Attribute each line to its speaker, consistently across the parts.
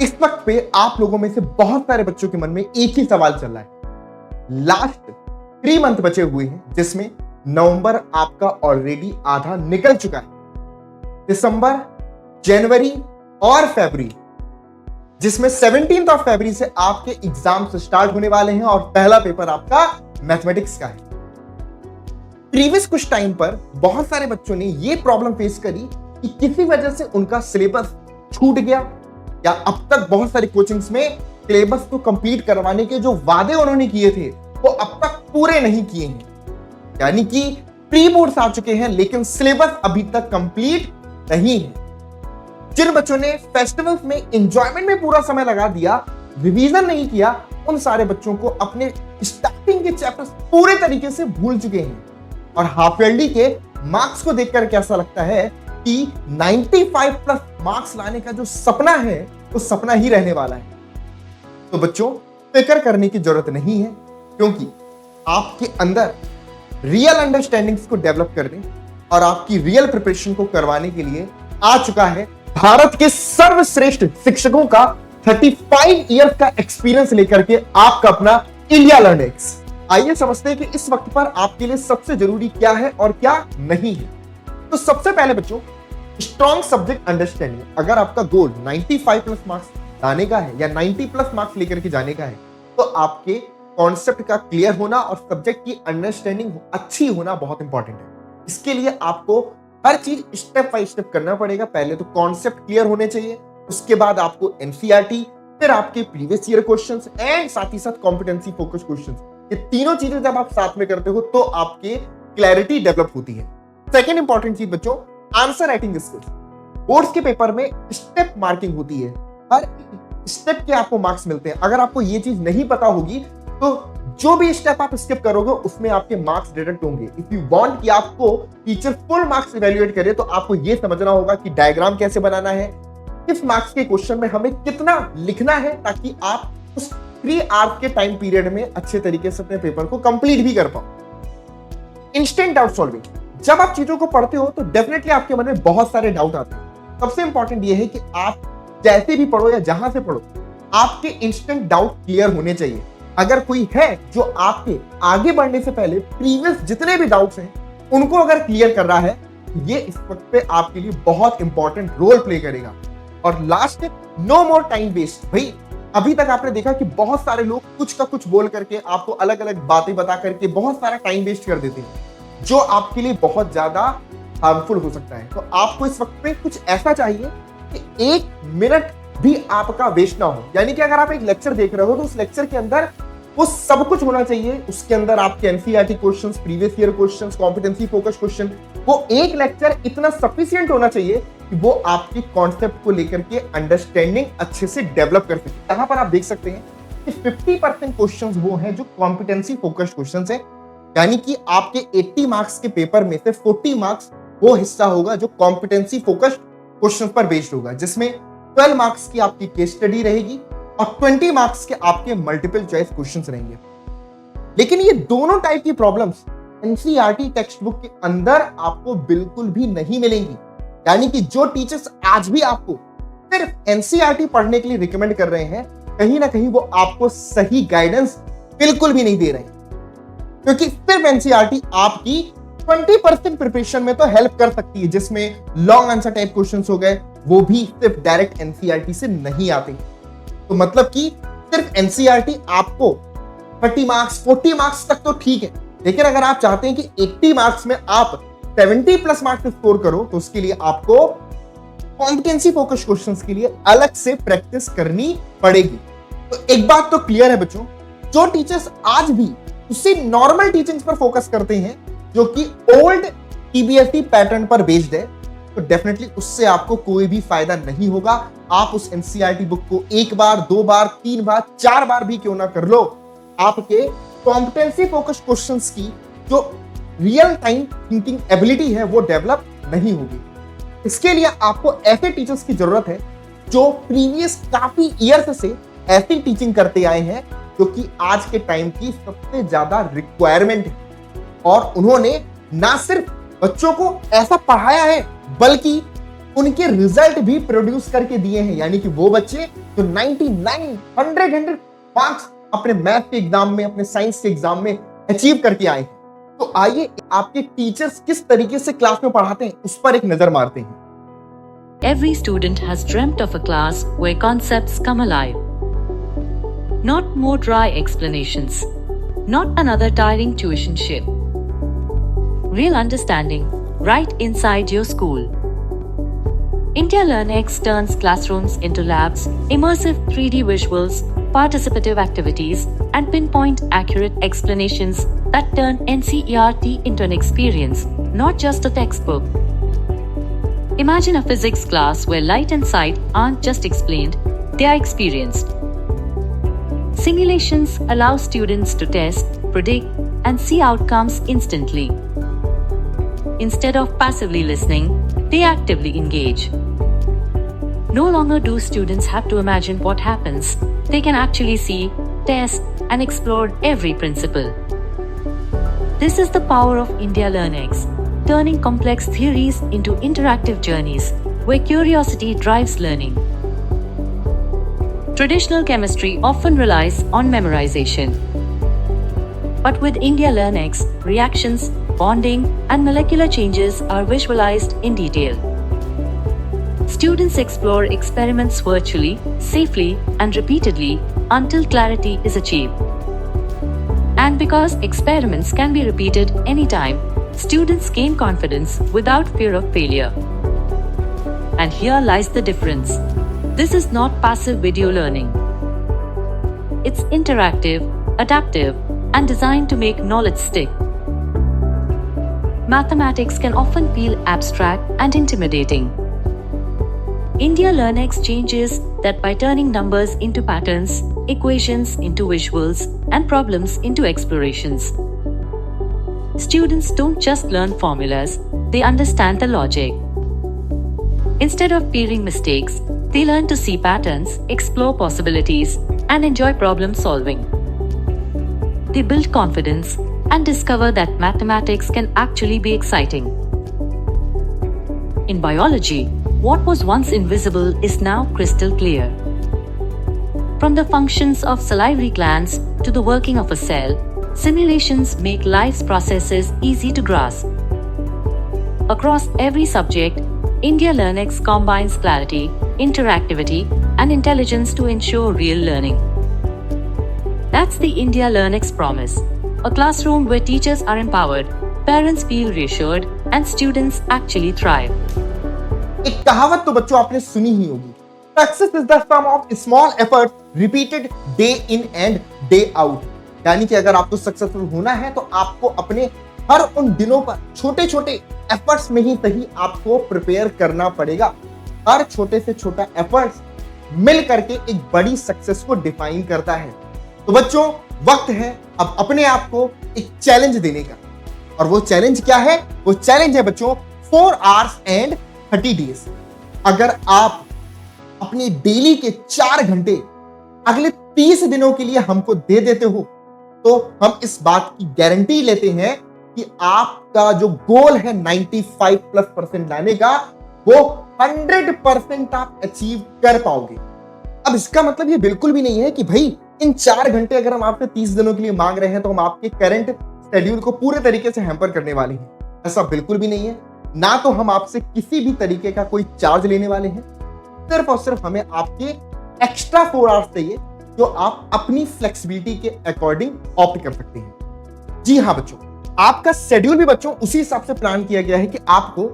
Speaker 1: इस वक्त पे आप लोगों में से बहुत सारे बच्चों के मन में एक ही सवाल चल रहा है। लास्ट 3 मंथ बचे हुए हैं जिसमें नवंबर आपका ऑलरेडी आधा निकल चुका है। दिसंबर, जनवरी और फरवरी, जिसमें 17 फरवरी से आपके एग्जाम्स स्टार्ट होने वाले हैं और पहला पेपर आपका मैथमेटिक्स का है। प्रीवियस कुछ टाइम पर बहुत सारे बच्चों ने यह प्रॉब्लम फेस करी कि किसी वजह से उनका सिलेबस छूट गया या अब तक बहुत सारी कोचिंग्स में सिलेबस को कंप्लीट करवाने के जो वादे उन्होंने किए थे वो अब तक पूरे नहीं किए हैं। यानी कि प्री बोर्ड्स आ चुके हैं लेकिन सिलेबस अभी तक कंप्लीट नहीं है। जिन बच्चों ने फेस्टिवल्स में एंजॉयमेंट में पूरा समय लगा दिया, रिवीजन नहीं किया, उन सारे बच्चों को अपने स्टार्टिंग के चैप्टर्स पूरे तरीके से भूल चुके हैं। और हाफ ईयरली के मार्क्स को देखकर कैसा लगता है कि 95 प्लस मार्क्स लाने का जो सपना है वो सपना ही रहने वाला है। तो बच्चों, फिक्र करने की जरूरत नहीं है, क्योंकि आपके अंदर रियल अंडरस्टैंडिंग्स को डेवलप करने और आपकी रियल प्रिपरेशन को करवाने के लिए आ चुका है भारत के सर्वश्रेष्ठ शिक्षकों का 35 ईयर्स का एक्सपीरियंस लेकर के आपका अपना इंडिया लर्निंग्स। आइए समझते हैं कि इस वक्त पर आपके लिए सबसे जरूरी क्या है और क्या नहीं है। तो सबसे पहले बच्चों, स्ट्रॉन्ग सब्जेक्ट अंडरस्टैंडिंग। अगर आपका गोल 95 प्लस मार्क्स लाने का है या 90 प्लस मार्क्स लेकर के जाने का है, तो आपके कॉन्सेप्ट का क्लियर होना और सब्जेक्ट की अंडरस्टैंडिंग अच्छी होना बहुत इंपॉर्टेंट है। इसके लिए आपको हर चीज स्टेप बाय स्टेप करना पड़ेगा। पहले तो कॉन्सेप्ट क्लियर होने चाहिए, उसके बाद आपको एनसीईआरटी, फिर आपके प्रीवियस ईयर क्वेश्चंस एंड साथ ही साथ कॉम्पिटेंसी फोकस क्वेश्चंस। ये तीनों चीजें जब आप साथ में करते हो तो आपके क्लैरिटी डेवलप होती है। सेकेंड इंपॉर्टेंट चीज बच्चों, आंसर राइटिंग स्किल्स। बोर्ड्स के पेपर में स्टेप मार्किंग होती है, हर स्टेप के आपको मार्क्स मिलते हैं। अगर आपको ये चीज नहीं पता होगी तो जो भी स्टेप आप स्किप करोगे उसमें आपके मार्क्स डिडक्ट होंगे। इफ यू वांट कि आपको टीचर फुल मार्क्स इवैल्यूएट करे तो आपको ये समझना होगा कि डायग्राम कैसे बनाना है, किस मार्क्स के क्वेश्चन में हमें कितना लिखना है, ताकि आप उस 3 आवर्स के टाइम पीरियड में अच्छे तरीके से अपने पेपर को कंप्लीट भी कर पाओ। Instant doubt solving. जब आप चीजों को पढ़ते हो तो डेफिनेटली आपके मन में बहुत सारे डाउट आते हैं। सबसे इंपॉर्टेंट ये है कि आप जैसे भी पढ़ो या जहां से पढ़ो, आपके इंस्टेंट डाउट क्लियर होने चाहिए। अगर कोई है जो आपके आगे बढ़ने से पहले प्रीवियस जितने भी डाउट्स हैं उनको अगर क्लियर कर रहा है, ये इस वक्त पे आपके लिए बहुत इंपॉर्टेंट रोल प्ले करेगा। और last, no more time waste. भाई, अभी तक आपने देखा कि बहुत सारे लोग कुछ का कुछ बोल करके आपको अलग अलग बातें बता करके बहुत सारा टाइम वेस्ट कर देते हैं, जो आपके लिए बहुत ज्यादा हार्मफुल हो सकता है। तो आपको इस वक्त पे कुछ ऐसा चाहिए कि 1 मिनट भी आपका वेस्ट ना हो। यानी कि अगर आप एक लेक्चर देख रहे हो तो उस लेक्चर के अंदर वो सब कुछ होना चाहिए। उसके अंदर आपके NCERT questions, previous year questions, competency focus question, वो एक लेक्चर इतना सफिशिएंट होना चाहिए कि वो आपके कॉन्सेप्ट को लेकर के अंडरस्टैंडिंग अच्छे से डेवलप कर सके। यहां पर आप देख सकते हैं कि 50% क्वेश्चंस वो हैं जो कॉम्पिटेंसी फोकस क्वेश्चंस हैं। यानी कि आपके 80 मार्क्स के पेपर में से 40 मार्क्स वो हिस्सा होगा जो कॉम्पिटेंसी फोकस क्वेश्चन पर बेस्ड होगा, जिसमें 12 मार्क्स की आपकी केस स्टडी रहेगी और 20 मार्क्स के आपके मल्टीपल चॉइस क्वेश्चंस रहेंगे। लेकिन ये दोनों टाइप की प्रॉब्लम्स एनसीईआरटी टेक्स्ट बुक के अंदर आपको बिल्कुल भी नहीं मिलेंगी। यानी कि जो टीचर्स आज भी आपको सिर्फ एनसीईआरटी पढ़ने के लिए रिकमेंड कर रहे हैं, कहीं ना कहीं वो आपको सही गाइडेंस बिल्कुल भी नहीं दे रहे हैं। क्योंकि सिर्फ एनसीईआरटी आपकी 20% प्रिपरेशन में तो हेल्प कर सकती है, जिसमें लॉन्ग आंसर टाइप क्वेश्चंस हो गए, वो भी सिर्फ डायरेक्ट एनसीईआरटी से नहीं आते। तो मतलब कि सिर्फ एनसीईआरटी आपको 30 मार्क्स 40 मार्क्स तक तो ठीक है, लेकिन अगर आप चाहते हैं कि 80 मार्क्स में आप 70 प्लस मार्क्स स्कोर करो तो उसके लिए आपको कॉम्पिटेंसी फोकस क्वेश्चंस के लिए अलग से प्रैक्टिस करनी पड़ेगी। तो एक बात तो क्लियर है बच्चों, जो टीचर्स आज भी उसी नॉर्मल टीचिंग्स पर फोकस करते हैं जो कि ओल्ड सीबीएसई पैटर्न पर बेस्ड है, तो डेफिनेटली उससे आपको कोई भी फायदा नहीं होगा। आप उस एनसीईआरटी बुक को 1 बार 2 बार 3 बार 4 बार भी क्यों ना कर लो, आपके कॉम्पिटेंसी फोकस क्वेश्चंस की जो रियल टाइम थिंकिंग एबिलिटी है वो डेवलप नहीं होगी। इसके लिए आपको ऐसे टीचर्स की जरूरत है जो प्रीवियस काफी ईयर्स से ऐसी टीचिंग करते आए हैं जो कि आज के टाइम की सबसे ज्यादा रिक्वायरमेंट है। और उन्होंने ना सिर्फ बच्चों को ऐसा पढ़ाया है, बल्कि उनके रिजल्ट भी प्रोड्यूस करके दिए हैं, यानी कि वो बच्चे जो 99, 100 मार्क्स अपने मैथ के एग्जाम में, अपने साइंस के एग्जाम में अचीव करके आए हैं। तो आइए आपके टीचर्स किस तरीके से क्लास में पढ़ाते हैं उस पर एक नजर मारते हैं।
Speaker 2: Every student has dreamt of a class where concepts come alive. Not more dry explanations. Not another tiring tuition shift. Real understanding right inside your school. India LearnX turns classrooms into labs, immersive 3D visuals, participative activities, and pinpoint accurate explanations that turn NCERT into an experience, not just a textbook. Imagine a physics class where light and sight aren't just explained, they are experienced. Simulations allow students to test, predict, and see outcomes instantly. Instead of passively listening, they actively engage. No longer do students have to imagine what happens, they can actually see, test, and explore every principle. This is the power of India LearnX, turning complex theories into interactive journeys where curiosity drives learning. Traditional chemistry often relies on memorization. But with India LearnX, reactions, bonding, and molecular changes are visualized in detail. Students explore experiments virtually, safely, and repeatedly until clarity is achieved. And because experiments can be repeated anytime, students gain confidence without fear of failure. And here lies the difference. This is not passive video learning. It's interactive, adaptive, and designed to make knowledge stick. Mathematics can often feel abstract and intimidating. India LearnX changes that by turning numbers into patterns, equations into visuals, and problems into explorations. Students don't just learn formulas, they understand the logic. Instead of fearing mistakes, they learn to see patterns, explore possibilities, and enjoy problem solving. They build confidence and discover that mathematics can actually be exciting. In biology, what was once invisible is now crystal clear. From the functions of salivary glands to the working of a cell, simulations make life's processes easy to grasp. Across every subject, India LearnX combines clarity, interactivity, and intelligence to ensure real learning. That's the India LearnX promise. A classroom where teachers are empowered, parents feel reassured, and students actually thrive.
Speaker 1: एक कहावत तो बच्चों आपने सुनी ही होगी, success is the sum of small effort repeated day in and day out. यानी कि अगर आपको सक्सेसफुल होना है तो आपको अपने हर उन दिनों पर छोटे छोटे एफर्ट्स में ही सही आपको प्रिपेयर करना पड़ेगा। हर छोटे से छोटा एफर्ट्स मिल करके एक बड़ी सक्सेस को डिफाइन करता है। तो बच्चों वक्त है अब अपने आप को एक चैलेंज देने का, और वो चैलेंज क्या है? वो चैलेंज है बच्चों 4 hours and 30 days। अगर आप अपने डेली के 4 घंटे अगले 30 दिनों के लिए हमको दे देते हो तो हम इस बात की गारंटी लेते हैं कि आपका जो गोल है 95+ लाने का, वो 100% आप अचीव कर पाओगे। अब इसका मतलब ये बिल्कुल भी नहीं है कि भाई इन 4 घंटे अगर हम आपसे 30 दिनों के लिए मांग रहे हैं तो हम आपके करंट शेड्यूल को पूरे तरीके से हैम्पर करने वाले हैं। ऐसा बिल्कुल भी नहीं है। ना तो हम आपसे किसी भी तरीके का कोई चार्ज लेने वाले हैं, सिर्फ और सिर्फ हमें आपके एक्स्ट्रा 4 hours चाहिए जो आप अपनी फ्लेक्सिबिलिटी के अकॉर्डिंग ऑप्ट कर सकते हैं। जी हाँ बच्चों, आपका शेड्यूल भी बच्चों उसी हिसाब से प्लान किया गया है कि आपको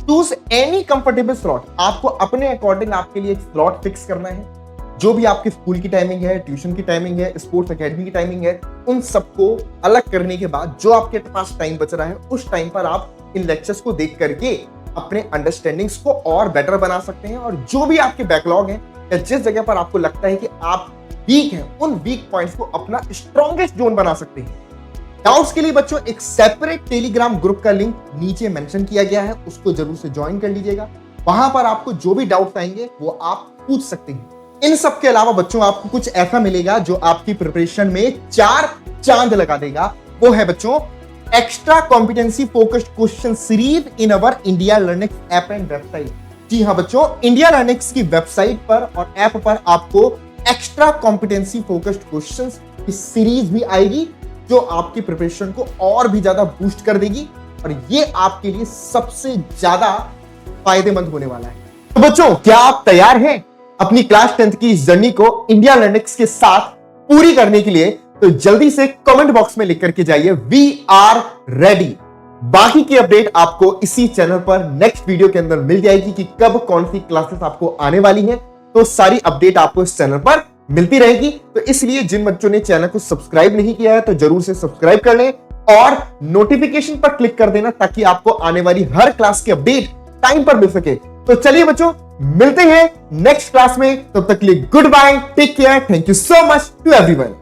Speaker 1: चूज एनी कंफर्टेबल स्लॉट, आपको अपने अकॉर्डिंग आपके लिए एक स्लॉट फिक्स करना है। जो भी आपकी स्कूल की टाइमिंग है, ट्यूशन की टाइमिंग है, स्पोर्ट्स एकेडमी की टाइमिंग है, उन सबको अलग करने के बाद जो आपके पास टाइम बच रहा है उस टाइम पर आप इन लेक्चर्स को देख करके अपने अंडरस्टैंडिंग्स को और बेटर बना सकते हैं। और जो भी आपके बैकलॉग हैं या जिस जगह पर आपको लगता है कि आप वीक हैं, उन वीक पॉइंट्स को अपना स्ट्रॉन्गेस्ट जोन बना सकते हैं। डाउट्स के लिए बच्चों एक सेपरेट टेलीग्राम ग्रुप का लिंक नीचे मेंशन किया गया है, उसको जरूर से ज्वाइन कर लीजिएगा। वहां पर आपको जो भी डाउट्स आएंगे वो आप पूछ सकते हैं। इन सब के अलावा बच्चों आपको कुछ ऐसा मिलेगा जो आपकी प्रिपरेशन में 4 चांद लगा देगा। वो है बच्चों extra competency focused question series in our India learning app and website. जी हाँ बच्चों, इंडिया लर्निंग्स की वेबसाइट पर और ऐप पर आपको एक्स्ट्रा कॉम्पिटेंसी फोकस्ड क्वेश्चंस की सीरीज भी आएगी जो आपकी प्रिपरेशन को और भी ज्यादा बूस्ट कर देगी और ये आपके लिए सबसे ज्यादा फायदेमंद होने वाला है। तो बच्चों, क्या आप तैयार हैं अपनी क्लास 10th की इस जर्नी को इंडिया लर्निंग्स के साथ पूरी करने के लिए? तो जल्दी से कमेंट बॉक्स में लिख करके जाइए वी आर रेडी। बाकी की अपडेट आपको इसी चैनल पर नेक्स्ट वीडियो के अंदर मिल जाएगी कि कब कौन सी क्लासेस आपको आने वाली हैं। तो सारी अपडेट आपको इस चैनल पर मिलती रहेगी। तो इसलिए जिन बच्चों ने चैनल को सब्सक्राइब नहीं किया है तो जरूर से सब्सक्राइब कर लें और नोटिफिकेशन पर क्लिक कर देना ताकि आपको आने वाली हर क्लास की अपडेट टाइम पर मिल सके। तो चलिए बच्चों, मिलते हैं नेक्स्ट क्लास में। तब तक के लिए goodbye, take care, thank you so much to everyone.